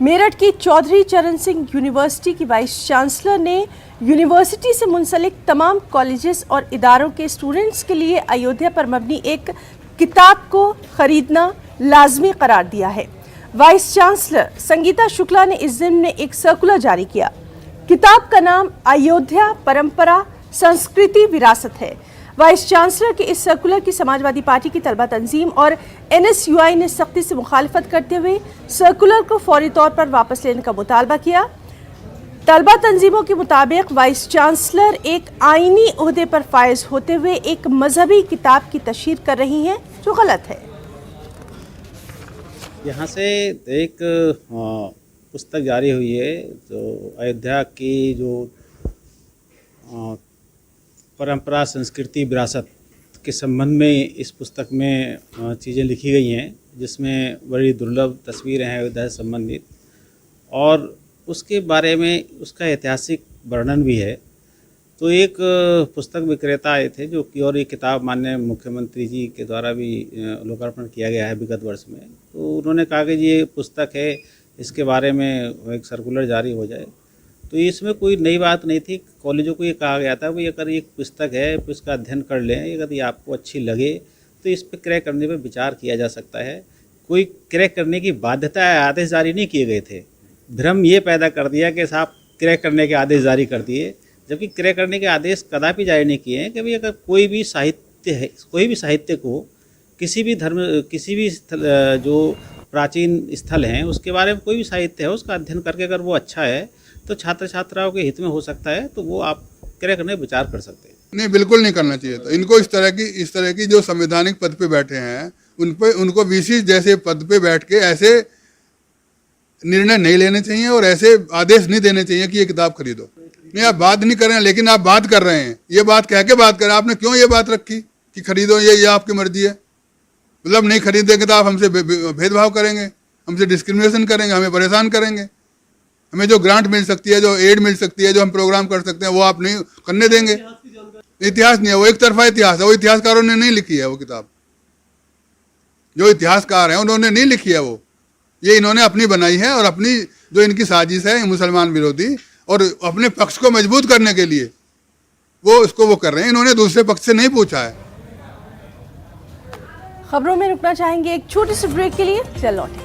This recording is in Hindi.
मेरठ की चौधरी चरण सिंह यूनिवर्सिटी की वाइस चांसलर ने यूनिवर्सिटी से मुंसलिक तमाम कॉलेजेस और इदारों के स्टूडेंट्स के लिए अयोध्या पर मबनी एक किताब को खरीदना लाजमी करार दिया है। वाइस चांसलर संगीता शुक्ला ने इस दिन में एक सर्कुलर जारी किया। किताब का नाम अयोध्या परंपरा संस्कृति विरासत है। वाइस चांसलर के इस सर्कुलर की समाजवादी पार्टी की तलबा तंजीम और NSUI ने सख्ती से मुखालिफत करते हुए सर्कुलर को फौरी तौर पर वापस लेने का मुतालबा किया। तलबा तंजीमों के मुताबिक वाइस चांसलर एक आईनी ओहदे पर फायज होते हुए एक मजहबी किताब की तशहीर कर रही हैं, जो गलत है। यहाँ से एक पुस्तक जारी हुई है जो अयोध्या की जो परंपरा संस्कृति विरासत के संबंध में इस पुस्तक में चीज़ें लिखी गई हैं, जिसमें बड़ी दुर्लभ तस्वीरें हैं अयोध्या से संबंधित और उसके बारे में उसका ऐतिहासिक वर्णन भी है। तो एक पुस्तक विक्रेता आए थे जो कि, और ये किताब माननीय मुख्यमंत्री जी के द्वारा भी लोकार्पण किया गया है विगत वर्ष में। तो उन्होंने कहा कि ये पुस्तक है, इसके बारे में एक सर्कुलर जारी हो जाए। तो इसमें कोई नई बात नहीं थी। कॉलेजों को ये कहा गया था भाई अगर एक पुस्तक है तो इसका अध्ययन कर लें, अगर ये आपको अच्छी लगे तो इस पर क्रय करने पर विचार किया जा सकता है। कोई क्रय करने की बाध्यता या आदेश जारी नहीं किए गए थे। भ्रम ये पैदा कर दिया कि साहब क्रय करने के आदेश जारी कर दिए, जबकि क्रय करने के आदेश कदापि जारी नहीं किए हैं कि भाई अगर कोई भी साहित्य है, कोई भी साहित्य को किसी भी धर्म किसी भी जो प्राचीन स्थल हैं उसके बारे में कोई भी साहित्य है उसका अध्ययन करके अगर वो अच्छा है तो छात्र छात्राओं के हित में हो सकता है, तो वो आप क्रय करने विचार कर सकते हैं। नहीं, बिल्कुल नहीं करना चाहिए। तो इनको इस तरह की जो संवैधानिक पद पे बैठे हैं उनको VC जैसे पद पे बैठ के ऐसे निर्णय नहीं लेने चाहिए और ऐसे आदेश नहीं देने चाहिए कि ये किताब खरीदो। नहीं, आप बात नहीं कर रहे हैं, लेकिन आप बात कर रहे हैं। ये बात कह के बात कर रहे हैं। आपने क्यों ये बात रखी कि खरीदो, ये आपकी मर्जी है। मतलब नहीं खरीदेंगे तो आप हमसे भेदभाव करेंगे, हमसे डिस्क्रिमिनेशन करेंगे, हमें परेशान करेंगे। हमें जो ग्रांट मिल सकती है, जो एड मिल सकती है, जो हम प्रोग्राम कर सकते हैं, वो आप नहीं करने देंगे। इतिहास नहीं है, वो एक तरफा इतिहास है। वो इतिहासकारों ने नहीं लिखी है वो किताब। जो इतिहासकार हैं उन्होंने नहीं लिखी है वो, ये इन्होंने अपनी बनाई है। और अपनी जो इनकी साजिश है मुसलमान विरोधी और अपने पक्ष को मजबूत करने के लिए वो कर रहे हैं। इन्होंने दूसरे पक्ष से नहीं पूछा है। खबरों में रुकना चाहेंगे एक छोटे से ब्रेक के लिए, चल लौटें।